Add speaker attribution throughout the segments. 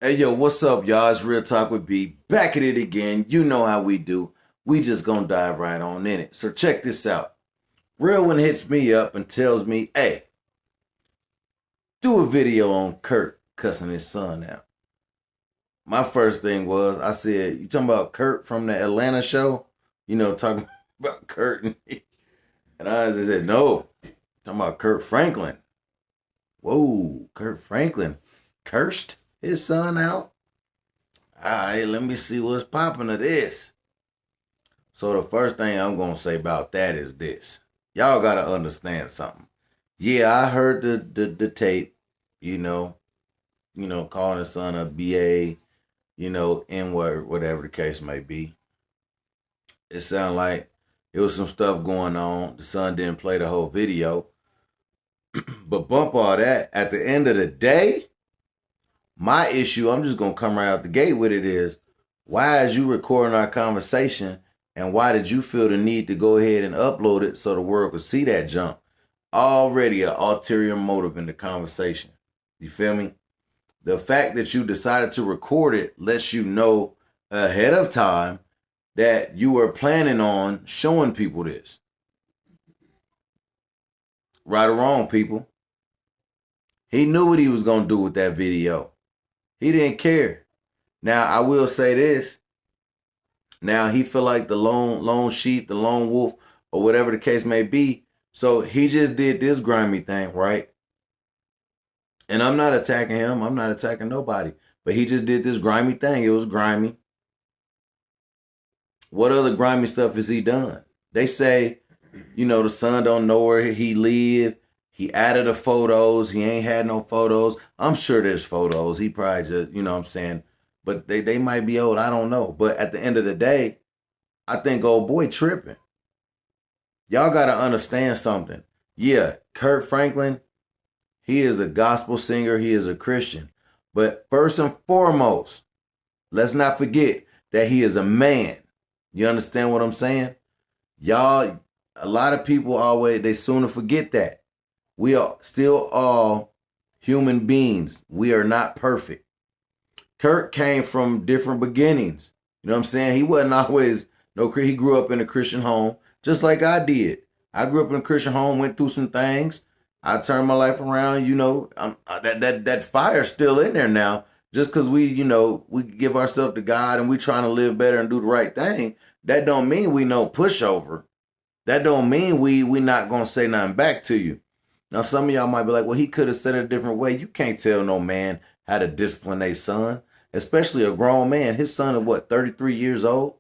Speaker 1: Hey yo, what's up, y'all? It's Real Talk with B. Back at it again. You know how we do. We just gonna dive right on in it. So check this out. Real one hits me up and tells me, hey, do a video on Kirk cussing his son out. My first thing was, I said, you talking about Kirk from the Atlanta show? Talking about Kirk. And I said, no, talking about Kirk Franklin. Whoa, Kirk Franklin cursed his son out? All right, let me see what's popping to this. So the first thing I'm gonna say about that is this: y'all gotta understand something. Yeah, I heard the tape. You know, calling his son a ba, n word, whatever the case may be. It sounded like it was some stuff going on. The son didn't play the whole video, but bump all that. At the end of the day, my issue, I'm just gonna come right out the gate with it is, why is you recording our conversation and why did you feel the need to go ahead and upload it so the world could see that jump? Already an ulterior motive in the conversation. You feel me? The fact that you decided to record it lets you know ahead of time that you were planning on showing people this. Right or wrong, people. He knew what he was gonna do with that video. He didn't care. Now I will say this. Now he feel like the lone sheep, the lone wolf, or whatever the case may be. So he just did this grimy thing, right? And I'm not attacking him. I'm not attacking nobody. But he just did this grimy thing. It was grimy. What other grimy stuff has he done? They say, the son don't know where he live. He added the photos. He ain't had no photos. I'm sure there's photos. He probably just, what I'm saying. But they might be old. I don't know. But at the end of the day, I think old boy tripping. Y'all got to understand something. Yeah, Kirk Franklin, he is a gospel singer. He is a Christian. But first and foremost, let's not forget that he is a man. You understand what I'm saying? Y'all, a lot of people they sooner forget that. We are still all human beings. We are not perfect. Kirk came from different beginnings. You know what I'm saying? He wasn't always, he grew up in a Christian home, just like I did. I grew up in a Christian home, went through some things. I turned my life around, that fire's still in there now. Just because we give ourselves to God and we trying to live better and do the right thing, that don't mean we no pushover. That don't mean we not going to say nothing back to you. Now, some of y'all might be like, well, he could have said it a different way. You can't tell no man how to discipline a son, especially a grown man. His son is 33 years old?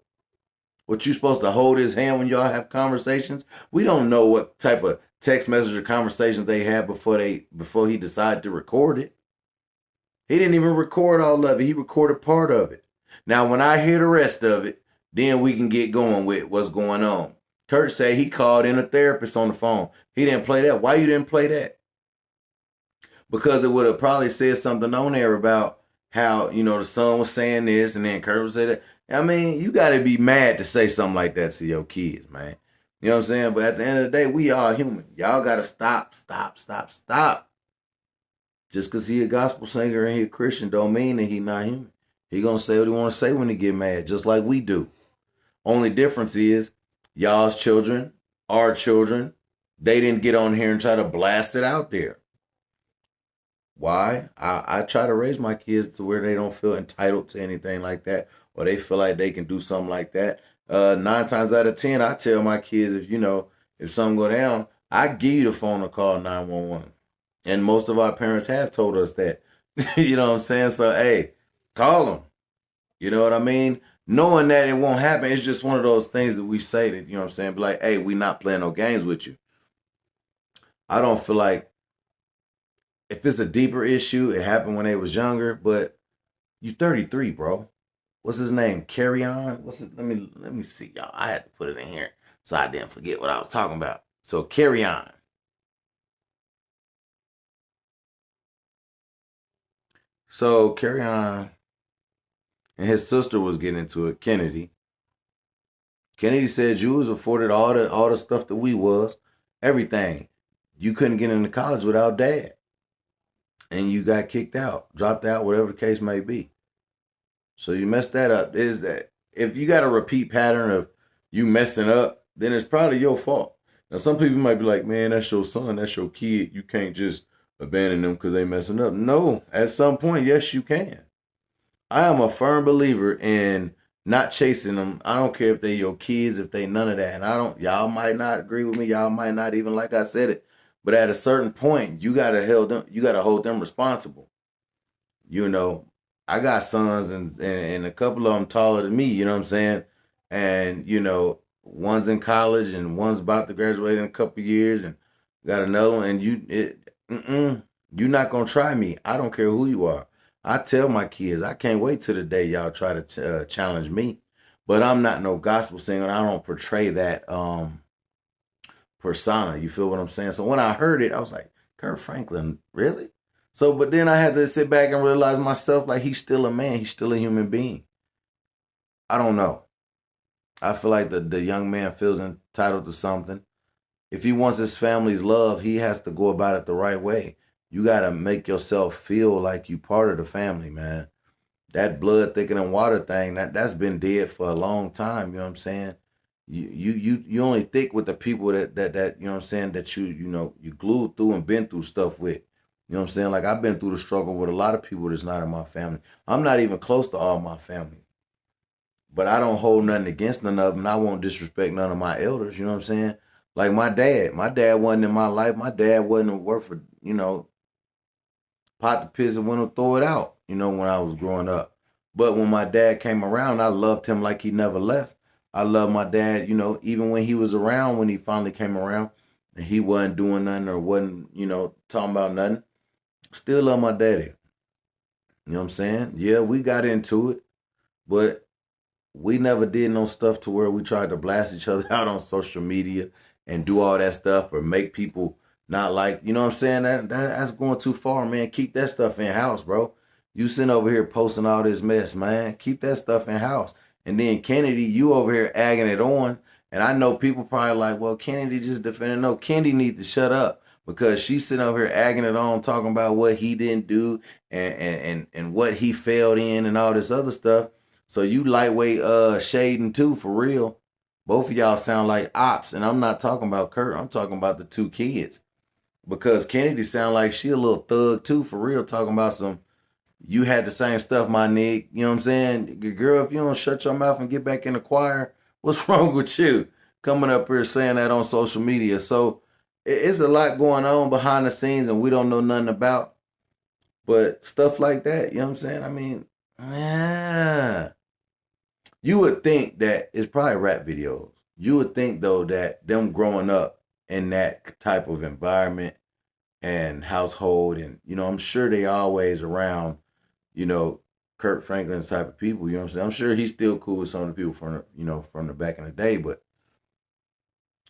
Speaker 1: What, you supposed to hold his hand when y'all have conversations? We don't know what type of text message or conversations they had before he decided to record it. He didn't even record all of it. He recorded part of it. Now, when I hear the rest of it, then we can get going with what's going on. Kirk said he called in a therapist on the phone. He didn't play that. Why you didn't play that? Because it would have probably said something on there about how, the son was saying this and then Kirk would say that. I mean, you got to be mad to say something like that to your kids, man. You know what I'm saying? But at the end of the day, we are human. Y'all got to stop. Just because he a gospel singer and he a Christian don't mean that he not human. He going to say what he want to say when he get mad, just like we do. Only difference is y'all's children, our children, they didn't get on here and try to blast it out there. Why? I try to raise my kids to where they don't feel entitled to anything like that, or they feel like they can do something like that. 9 times out of 10, I tell my kids, if something go down, I give you the phone to call 911. And most of our parents have told us that. You know what I'm saying? So, hey, call them. You know what I mean? Knowing that it won't happen, it's just one of those things that we say that, you know what I'm saying? Be like, hey, we not playing no games with you. I don't feel like, if it's a deeper issue, it happened when they was younger, but you 33, bro. What's his name? Carry on? Let me see, y'all. I had to put it in here so I didn't forget what I was talking about. So carry on. So carry on. And his sister was getting into it, Kennedy. Kennedy said you was afforded all the stuff that we was, everything. You couldn't get into college without dad. And you got kicked out, dropped out, whatever the case may be. So you mess that up. Is that if you got a repeat pattern of you messing up, then it's probably your fault. Now some people might be like, man, that's your son, that's your kid. You can't just abandon them because they messing up. No, at some point, yes, you can. I am a firm believer in not chasing them. I don't care if they your kids, if they none of that. And I don't, y'all might not agree with me. Y'all might not even like I said it. But at a certain point, you gotta hold them responsible. You know, I got sons and a couple of them taller than me, you know what I'm saying? And, one's in college and one's about to graduate in a couple of years and got another one. And you're not going to try me. I don't care who you are. I tell my kids, I can't wait till the day y'all try to challenge me. But I'm not no gospel singer. I don't portray that persona. You feel what I'm saying? So when I heard it, I was like, Kirk Franklin, really? So, but then I had to sit back and realize myself, like, he's still a man. He's still a human being. I don't know. I feel like the young man feels entitled to something. If he wants his family's love, he has to go about it the right way. You got to make yourself feel like you part of the family, man. That blood thicker than water thing, that's been dead for a long time. You know what I'm saying? You only thick with the people that you know what I'm saying, that you glued through and been through stuff with. You know what I'm saying? Like I've been through the struggle with a lot of people that's not in my family. I'm not even close to all my family. But I don't hold nothing against none of them. And I won't disrespect none of my elders. You know what I'm saying? Like my dad. My dad wasn't in my life. My dad wasn't worth for, pot the piss and went and throw it out, when I was growing up. But when my dad came around, I loved him like he never left. I love my dad, even when he was around, when he finally came around and he wasn't doing nothing or wasn't, talking about nothing. Still love my daddy. You know what I'm saying? Yeah, we got into it, but we never did no stuff to where we tried to blast each other out on social media and do all that stuff or make people not like, you know what I'm saying? That's going too far, man. Keep that stuff in house, bro. You sitting over here posting all this mess, man. Keep that stuff in house. And then Kennedy, you over here agging it on. And I know people probably like, well, Kennedy just defending. No, Kennedy needs to shut up because she's sitting over here agging it on, talking about what he didn't do and what he failed in and all this other stuff. So you lightweight shading too, for real. Both of y'all sound like ops, and I'm not talking about Kurt. I'm talking about the two kids. Because Kennedy sound like she a little thug too, for real, talking about some, you had the same stuff, my nigga. You know what I'm saying? Girl, if you don't shut your mouth and get back in the choir, what's wrong with you? Coming up here saying that on social media. So it's a lot going on behind the scenes and we don't know nothing about. But stuff like that, you know what I'm saying? I mean, yeah. You would think that it's probably rap videos. You would think though that them growing up in that type of environment and household, and I'm sure they always around, you know, Kirk Franklin's type of people. You know what I'm saying? I'm sure he's still cool with some of the people from from the back in the day, but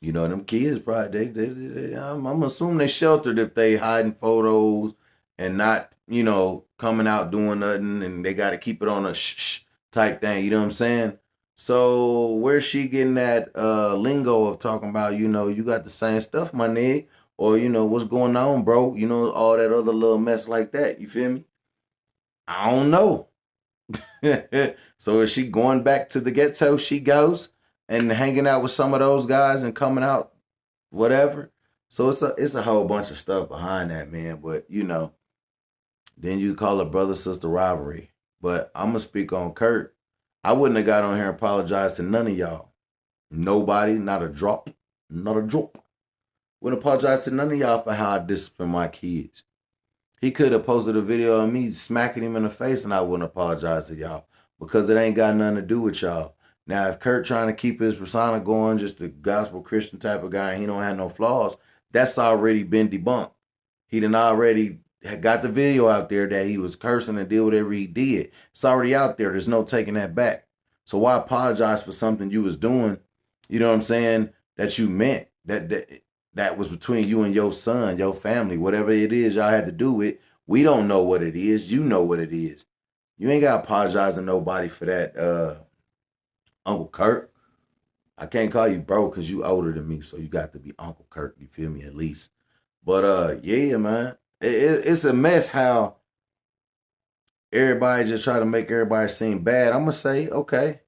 Speaker 1: them kids probably I'm assuming they sheltered if they hiding photos and not coming out doing nothing, and they got to keep it on a shh type thing. You know what I'm saying? So where's she getting that lingo of talking about you got the same stuff, my nigga, or what's going on, bro? All that other little mess like that. You feel me? I don't know. So is she going back to the ghetto? She goes and hanging out with some of those guys and coming out whatever. So it's a whole bunch of stuff behind that, man. But then you call it brother sister rivalry. But I'm gonna speak on Kurt. I wouldn't have got on here and apologized to none of y'all. Nobody, not a drop, not a drop. Wouldn't apologize to none of y'all for how I discipline my kids. He could have posted a video of me smacking him in the face and I wouldn't apologize to y'all because it ain't got nothing to do with y'all. Now, if Kurt trying to keep his persona going, just a gospel Christian type of guy, and he don't have no flaws, that's already been debunked. He done already got the video out there that he was cursing and did whatever he did. It's already out there. There's no taking that back. So why apologize for something you was doing, you know what I'm saying, that you meant, that was between you and your son, your family, whatever it is y'all had to do with. We don't know what it is. You know what it is. You ain't got to apologize to nobody for that, Uncle Kirk. I can't call you bro because you older than me, so you got to be Uncle Kirk. You feel me, at least. But yeah, man, it's a mess how everybody just try to make everybody seem bad, I'm gonna say, okay,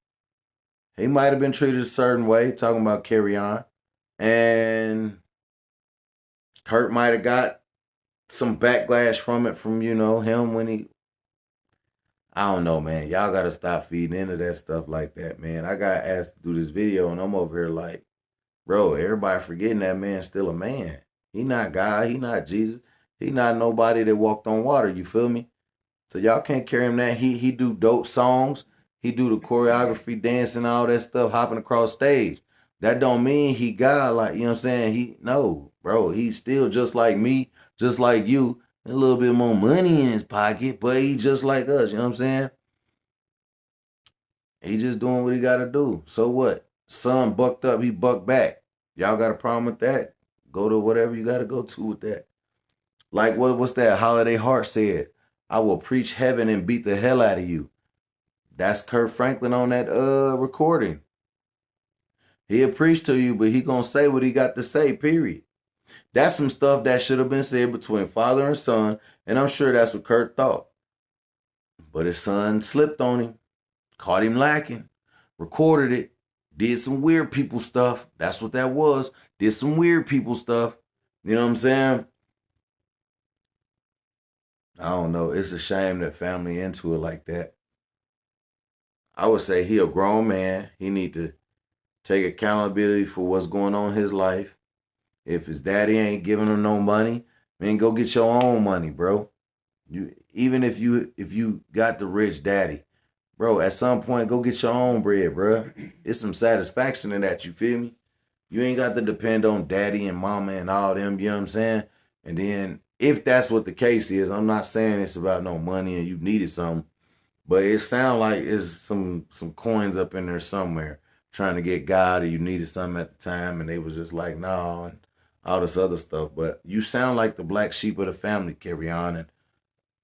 Speaker 1: he might have been treated a certain way, talking about Carry On. And Kirk might have got some backlash from it from, him when he I don't know, man. Y'all gotta stop feeding into that stuff like that, man. I got asked to do this video and I'm over here like, bro, everybody forgetting that man's still a man. He not God, he not Jesus. He not nobody that walked on water, you feel me? So y'all can't carry him that. He do dope songs. He do the choreography, dancing, all that stuff, hopping across stage. That don't mean he God, like, you know what I'm saying? No, bro, he's still just like me, just like you. A little bit more money in his pocket, but he just like us, you know what I'm saying? He just doing what he gotta do. So what? Son bucked up, he bucked back. Y'all got a problem with that? Go to whatever you gotta go to with that. Like what's that? Holiday Heart said, I will preach heaven and beat the hell out of you. That's Kirk Franklin on that recording. He'll preach to you, but he gonna say what he got to say, period. That's some stuff that should have been said between father and son, and I'm sure that's what Kirk thought. But his son slipped on him, caught him lacking, recorded it, did some weird people stuff. That's what that was. Did some weird people stuff. You know what I'm saying? I don't know. It's a shame that family into it like that. I would say he a grown man. He need to take accountability for what's going on in his life. If his daddy ain't giving him no money, man, go get your own money, bro. Even if you got the rich daddy, bro, at some point go get your own bread, bro. It's some satisfaction in that, you feel me? You ain't got to depend on daddy and mama and all them, you know what I'm saying? And then if that's what the case is, I'm not saying it's about no money and you needed something, but it sounds like it's some coins up in there somewhere trying to get God, or you needed something at the time and they was just like, no, and all this other stuff. But you sound like the black sheep of the family, Carry On, and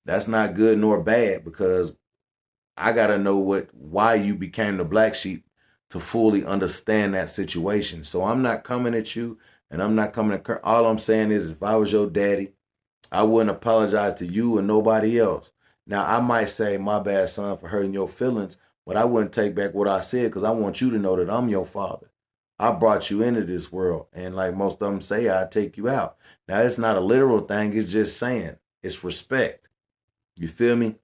Speaker 1: that's not good nor bad, because I gotta know why you became the black sheep to fully understand that situation. So I'm not coming at you and I'm not coming at Kirk. All I'm saying is, if I was your daddy, I wouldn't apologize to you and nobody else. Now, I might say, my bad, son, for hurting your feelings, but I wouldn't take back what I said, because I want you to know that I'm your father. I brought you into this world, and like most of them say, I take you out. Now, it's not a literal thing. It's just saying it's respect. You feel me?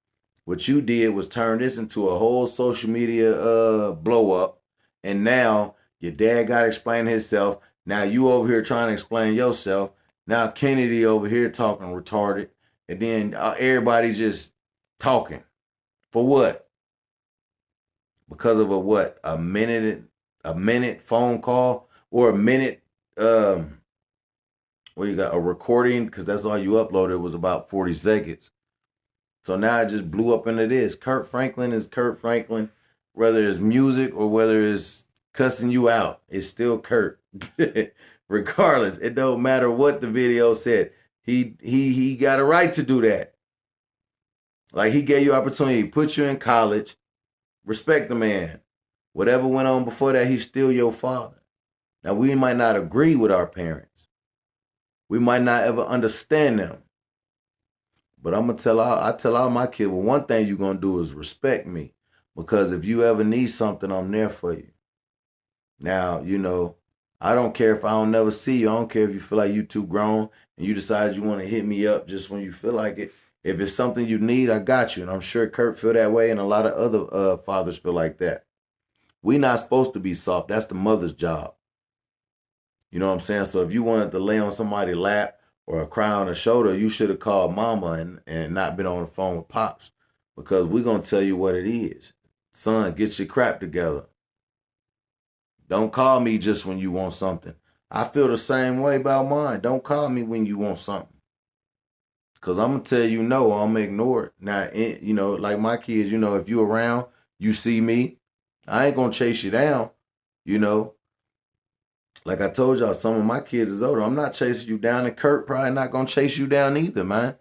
Speaker 1: What you did was turn this into a whole social media blow up, and now your dad got to explain himself. Now you over here trying to explain yourself. Now Kennedy over here talking retarded, and then everybody just talking for what? Because of a what? A minute phone call, or a minute you got a recording, because that's all you uploaded was about 40 seconds. So now it just blew up into this. Kirk Franklin is Kirk Franklin, whether it's music or whether it's cussing you out. It's still Kirk. Regardless, it don't matter what the video said. He got a right to do that. Like, he gave you opportunity, put you in college. Respect the man. Whatever went on before that, he's still your father. Now, we might not agree with our parents. We might not ever understand them. But I tell all my kids, well, one thing you're gonna do is respect me. Because if you ever need something, I'm there for you. Now, I don't care if I don't never see you. I don't care if you feel like you too grown and you decide you want to hit me up just when you feel like it. If it's something you need, I got you. And I'm sure Kirk feel that way, and a lot of other fathers feel like that. We not supposed to be soft. That's the mother's job. You know what I'm saying? So if you wanted to lay on somebody's lap or cry on the shoulder, you should have called mama and not been on the phone with pops. Because we're going to tell you what it is. Son, get your crap together. Don't call me just when you want something. I feel the same way about mine. Don't call me when you want something. Because I'm going to tell you no, I'm going to ignore it. Now, like my kids, if you around, you see me, I ain't going to chase you down, Like I told y'all, some of my kids is older. I'm not chasing you down, and Kirk probably not going to chase you down either, man.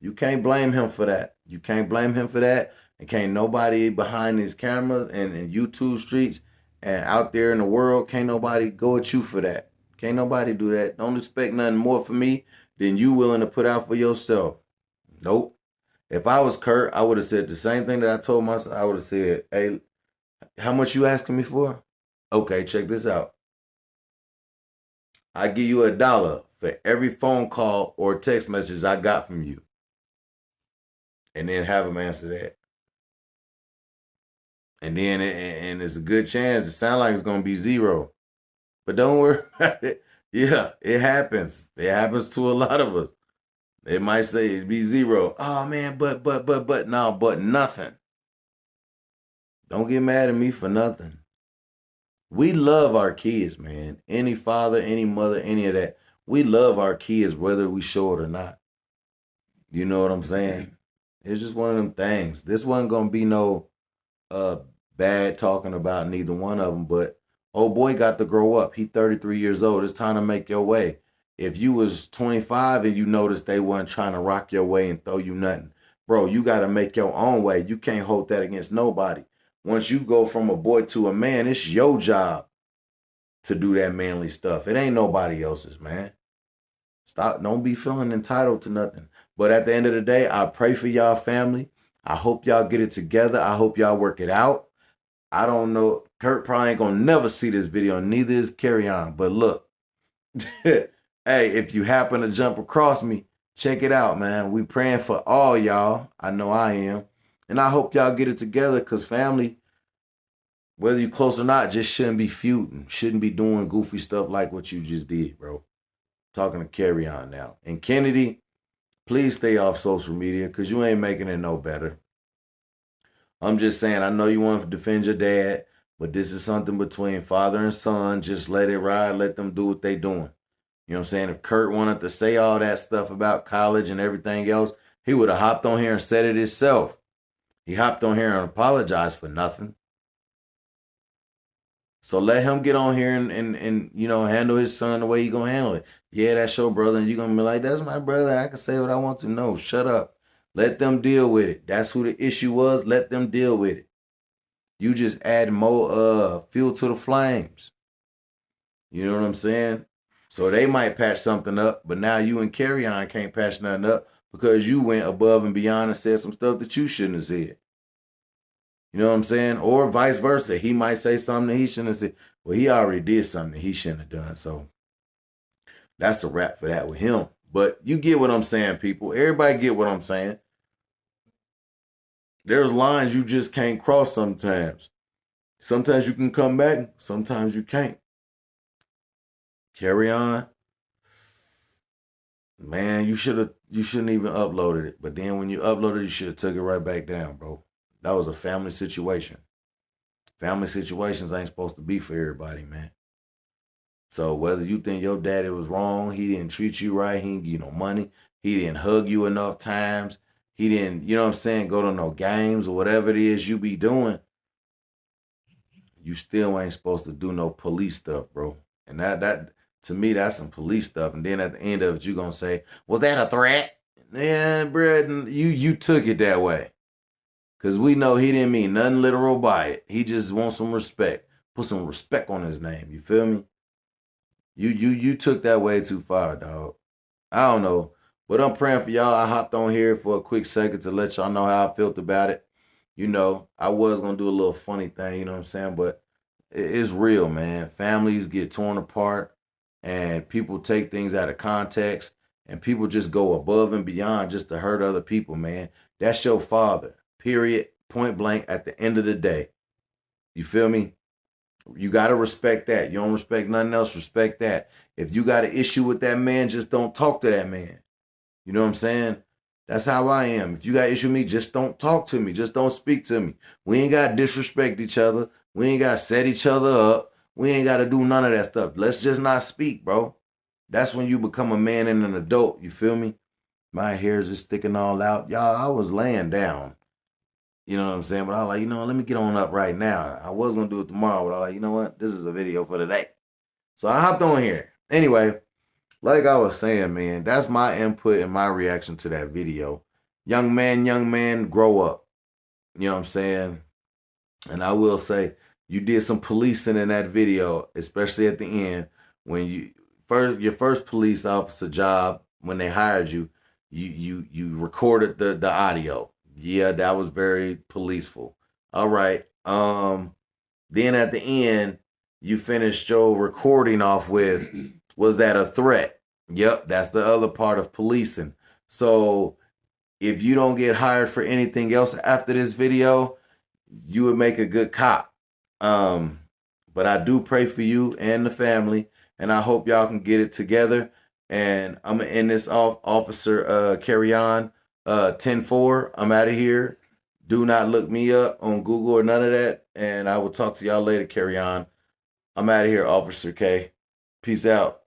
Speaker 1: You can't blame him for that. You can't blame him for that. And can't nobody behind these cameras and in YouTube streets and out there in the world, can't nobody go at you for that. Can't nobody do that. Don't expect nothing more from me than you willing to put out for yourself. Nope. If I was Kurt, I would have said the same thing that I told myself. I would have said, "Hey, how much you asking me for? Okay, check this out. I give you $1 for every phone call or text message I got from you," and then have him answer that. And then, and it's a good chance. It sounds like it's gonna be zero, but don't worry about it. Yeah, it happens. It happens to a lot of us. They might say it'd be zero. Oh man, but no, but nothing. Don't get mad at me for nothing. We love our kids, man. Any father, any mother, any of that. We love our kids whether we show it or not. You know what I'm saying? It's just one of them things. This wasn't gonna be no uh bad talking about neither one of them, but old boy got to grow up. He 33 years old. It's time to make your way. If you was 25 and you noticed they weren't trying to rock your way and throw you nothing, bro, you got to make your own way. You can't hold that against nobody. Once you go from a boy to a man, it's your job to do that manly stuff. It ain't nobody else's, man. Stop. Don't be feeling entitled to nothing. But at the end of the day, I pray for y'all family. I hope y'all get it together. I hope y'all work it out. I don't know. Kirk probably ain't gonna never see this video. Neither is Carry On. But look, hey, if you happen to jump across me, check it out, man. We praying for all y'all. I know I am. And I hope y'all get it together, because family, whether you close or not, just shouldn't be feuding. Shouldn't be doing goofy stuff like what you just did, bro. Talking to Carry On now. And Kennedy, please stay off social media, because you ain't making it no better. I'm just saying, I know you want to defend your dad, but this is something between father and son. Just let it ride. Let them do what they doing. You know what I'm saying? If Kurt wanted to say all that stuff about college and everything else, he would have hopped on here and said it himself. He hopped on here and apologized for nothing. So let him get on here and you know, handle his son the way he gonna handle it. Yeah, that's your brother, and you're gonna be like, that's my brother. I can say what I want to. No, shut up. Let them deal with it. That's who the issue was. Let them deal with it. You just add more fuel to the flames. You know what I'm saying? So they might patch something up, but now you and Carry On can't patch nothing up because you went above and beyond and said some stuff that you shouldn't have said. You know what I'm saying? Or vice versa. He might say something that he shouldn't have said. Well, he already did something that he shouldn't have done. So that's a wrap for that with him. But you get what I'm saying, people. Everybody get what I'm saying. There's lines you just can't cross sometimes. Sometimes you can come back, sometimes you can't. Carry On. Man, you shouldn't even uploaded it. But then when you uploaded it, you should have took it right back down, bro. That was a family situation. Family situations ain't supposed to be for everybody, man. So whether you think your daddy was wrong, he didn't treat you right, he didn't give you no money, he didn't hug you enough times, he didn't, you know what I'm saying, go to no games or whatever it is you be doing, you still ain't supposed to do no police stuff, bro. And that to me, that's some police stuff. And then at the end of it, you gonna say, was that a threat? Yeah, bro, you took it that way. Cause we know he didn't mean nothing literal by it. He just wants some respect. Put some respect on his name. You feel me? You took that way too far, dog. I don't know. But I'm praying for y'all. I hopped on here for a quick second to let y'all know how I felt about it. You know, I was gonna do a little funny thing, you know what I'm saying? But it's real, man. Families get torn apart and people take things out of context and people just go above and beyond just to hurt other people, man. That's your father. Period. Point blank at the end of the day. You feel me? You got to respect that. You don't respect nothing else, respect that. If you got an issue with that man, just don't talk to that man. You know what I'm saying? That's how I am. If you got issue with me, just don't talk to me. Just don't speak to me. We ain't got to disrespect each other. We ain't got to set each other up. We ain't got to do none of that stuff. Let's just not speak, bro. That's when you become a man and an adult. You feel me? My hair's just sticking all out. Y'all, I was laying down. You know what I'm saying? But I was like, you know what? Let me get on up right now. I was going to do it tomorrow, but I was like, you know what? This is a video for today. So I hopped on here. Anyway, like I was saying, man, that's my input and my reaction to that video. Young man, grow up. You know what I'm saying? And I will say, you did some policing in that video, especially at the end when your first police officer job when they hired you. You recorded the audio. Yeah, that was very policeful. All right. Then at the end, you finished your recording off with, was that a threat? Yep, that's the other part of policing. So if you don't get hired for anything else after this video, you would make a good cop. Um, but I do pray for you and the family, and I hope y'all can get it together. And I'm gonna end this off, Officer Carry On 10-4. I'm out of here. Do not look me up on Google or none of that. And I will talk to y'all later, Carry On. I'm out of here, Officer K. Peace out.